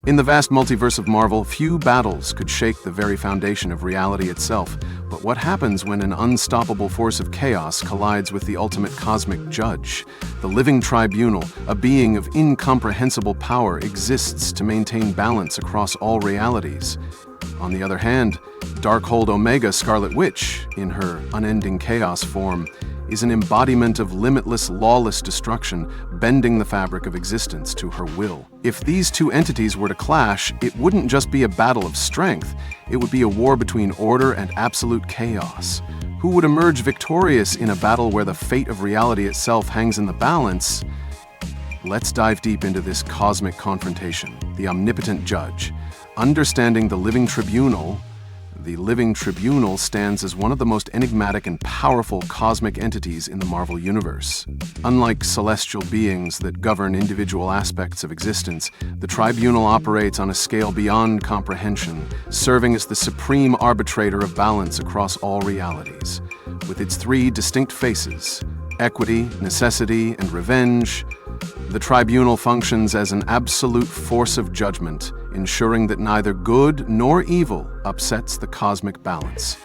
In the vast multiverse of Marvel, few battles could shake the very foundation of reality itself. But what happens when an unstoppable force of chaos collides with the ultimate cosmic judge? The Living Tribunal, a being of incomprehensible power, exists to maintain balance across all realities. On the other hand, Darkhold Omega Scarlet Witch, in her Unending Chaos Form, is an embodiment of limitless, lawless destruction, bending the fabric of existence to her will. If these two entities were to clash, it wouldn't just be a battle of strength, it would be a war between order and absolute chaos. Who would emerge victorious in a battle where the fate of reality itself hangs in the balance? Let's dive deep into this cosmic confrontation. The omnipotent judge. Understanding the Living Tribunal, the Living Tribunal stands as one of the most enigmatic and powerful cosmic entities in the Marvel Universe. Unlike celestial beings that govern individual aspects of existence, the Tribunal operates on a scale beyond comprehension, serving as the supreme arbitrator of balance across all realities. With its three distinct faces, equity, necessity, and revenge, the Tribunal functions as an absolute force of judgment, ensuring that neither good nor evil upsets the cosmic balance.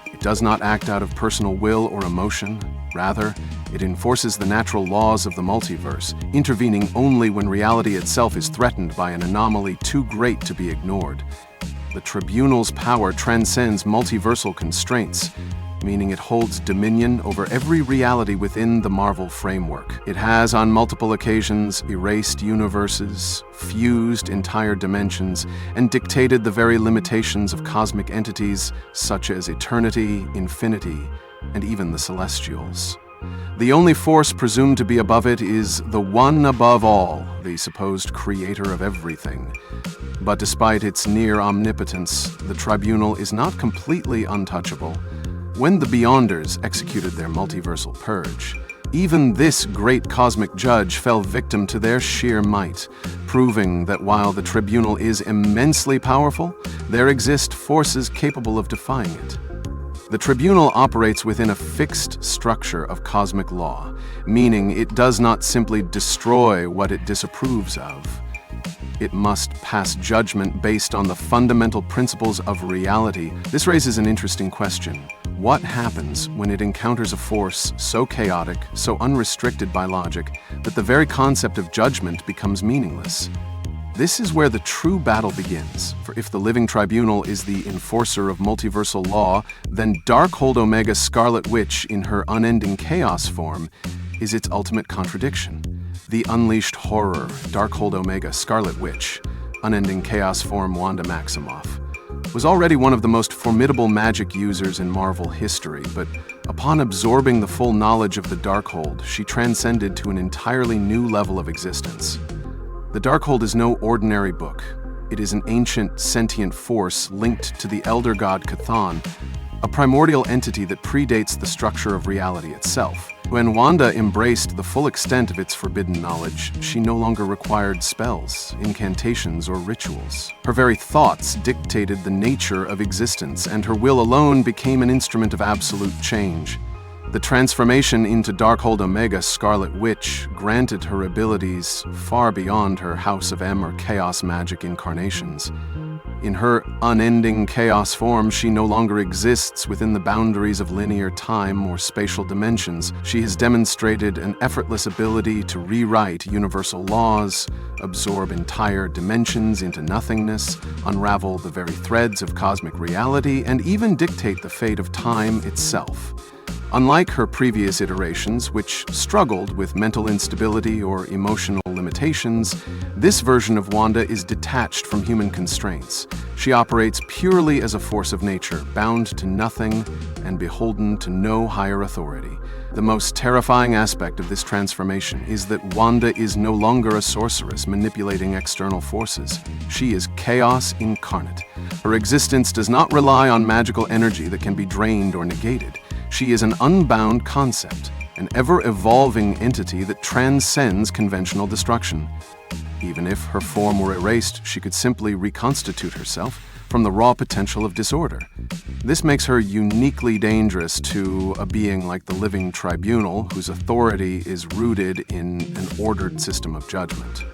It does not act out of personal will or emotion. Rather, it enforces the natural laws of the multiverse, intervening only when reality itself is threatened by an anomaly too great to be ignored. The Tribunal's power transcends multiversal constraints, meaning it holds dominion over every reality within the Marvel framework. It has, on multiple occasions, erased universes, fused entire dimensions, and dictated the very limitations of cosmic entities such as eternity, infinity, and even the Celestials. The only force presumed to be above it is the one above all, the supposed creator of everything. But despite its near omnipotence, the Tribunal is not completely untouchable. When the Beyonders executed their multiversal purge, even this great cosmic judge fell victim to their sheer might, proving that while the Tribunal is immensely powerful, there exist forces capable of defying it. The Tribunal operates within a fixed structure of cosmic law, meaning it does not simply destroy what it disapproves of. It must pass judgment based on the fundamental principles of reality. This raises an interesting question. What happens when it encounters a force so chaotic, so unrestricted by logic, that the very concept of judgment becomes meaningless? This is where the true battle begins, for if the Living Tribunal is the enforcer of multiversal law, then Darkhold Omega Scarlet Witch in her Unending Chaos Form is its ultimate contradiction. The unleashed horror, Darkhold Omega Scarlet Witch, Unending Chaos Form Wanda Maximoff, was already one of the most formidable magic users in Marvel history, but upon absorbing the full knowledge of the Darkhold, she transcended to an entirely new level of existence. The Darkhold is no ordinary book. It is an ancient, sentient force linked to the elder god Chthon, a primordial entity that predates the structure of reality itself. When Wanda embraced the full extent of its forbidden knowledge, she no longer required spells, incantations, or rituals. Her very thoughts dictated the nature of existence, and her will alone became an instrument of absolute change. The transformation into Darkhold Omega Scarlet Witch granted her abilities far beyond her House of M or Chaos Magic incarnations. In her Unending Chaos Form, she no longer exists within the boundaries of linear time or spatial dimensions. She has demonstrated an effortless ability to rewrite universal laws, absorb entire dimensions into nothingness, unravel the very threads of cosmic reality, and even dictate the fate of time itself. Unlike her previous iterations, which struggled with mental instability or emotional limitations, this version of Wanda is detached from human constraints. She operates purely as a force of nature, bound to nothing and beholden to no higher authority. The most terrifying aspect of this transformation is that Wanda is no longer a sorceress manipulating external forces. She is chaos incarnate. Her existence does not rely on magical energy that can be drained or negated. She is an unbound concept, an ever-evolving entity that transcends conventional destruction. Even if her form were erased, she could simply reconstitute herself from the raw potential of disorder. This makes her uniquely dangerous to a being like the Living Tribunal, whose authority is rooted in an ordered system of judgment.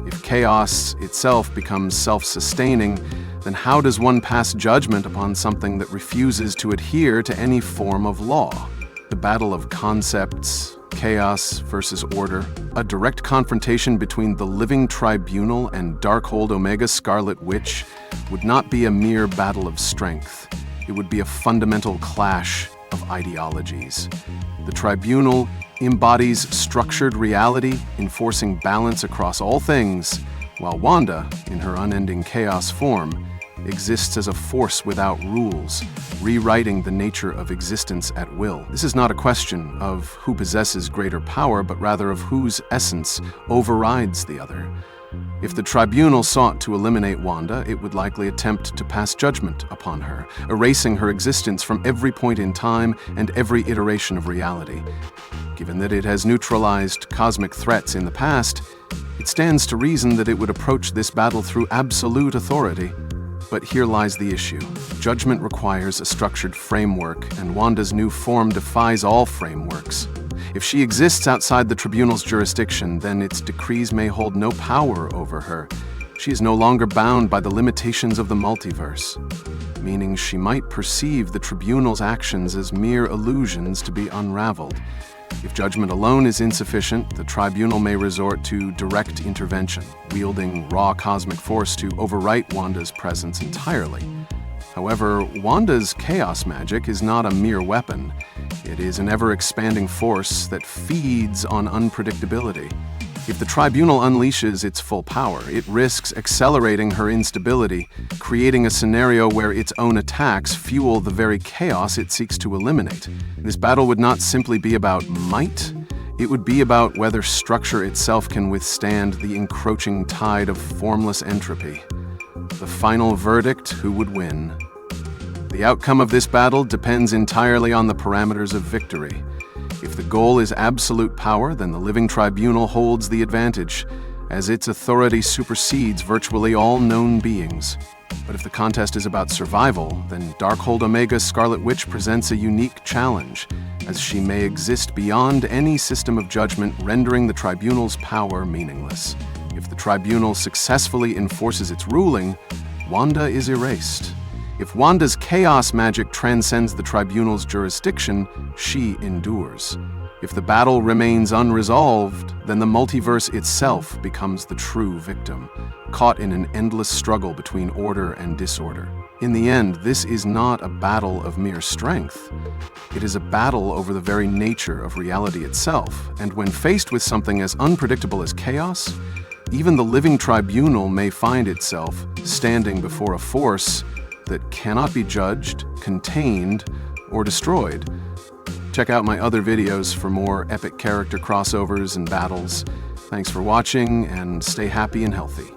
If chaos itself becomes self-sustaining, then how does one pass judgment upon something that refuses to adhere to any form of law? The battle of concepts, chaos versus order, a direct confrontation between the Living Tribunal and Darkhold Omega Scarlet Witch would not be a mere battle of strength. It would be a fundamental clash of ideologies. The Tribunal embodies structured reality, enforcing balance across all things, while Wanda, in her Unending Chaos Form, exists as a force without rules, rewriting the nature of existence at will. This is not a question of who possesses greater power, but rather of whose essence overrides the other. If the Tribunal sought to eliminate Wanda, it would likely attempt to pass judgment upon her, erasing her existence from every point in time and every iteration of reality. Given that it has neutralized cosmic threats in the past, it stands to reason that it would approach this battle through absolute authority. But here lies the issue. Judgment requires a structured framework, and Wanda's new form defies all frameworks. If she exists outside the Tribunal's jurisdiction, then its decrees may hold no power over her. She is no longer bound by the limitations of the multiverse, meaning she might perceive the Tribunal's actions as mere illusions to be unraveled. If judgment alone is insufficient, the Tribunal may resort to direct intervention, wielding raw cosmic force to overwrite Wanda's presence entirely. However, Wanda's chaos magic is not a mere weapon. It is an ever-expanding force that feeds on unpredictability. If the Tribunal unleashes its full power, it risks accelerating her instability, creating a scenario where its own attacks fuel the very chaos it seeks to eliminate. This battle would not simply be about might, it would be about whether structure itself can withstand the encroaching tide of formless entropy. The final verdict, who would win? The outcome of this battle depends entirely on the parameters of victory. If the goal is absolute power, then the Living Tribunal holds the advantage, as its authority supersedes virtually all known beings. But if the contest is about survival, then Darkhold Omega Scarlet Witch presents a unique challenge, as she may exist beyond any system of judgment, rendering the Tribunal's power meaningless. If the Tribunal successfully enforces its ruling, Wanda is erased. If Wanda's chaos magic transcends the Tribunal's jurisdiction, she endures. If the battle remains unresolved, then the multiverse itself becomes the true victim, caught in an endless struggle between order and disorder. In the end, this is not a battle of mere strength. It is a battle over the very nature of reality itself, and when faced with something as unpredictable as chaos, even the Living Tribunal may find itself standing before a force that cannot be judged, contained, or destroyed. Check out my other videos for more epic character crossovers and battles. Thanks for watching, and stay happy and healthy.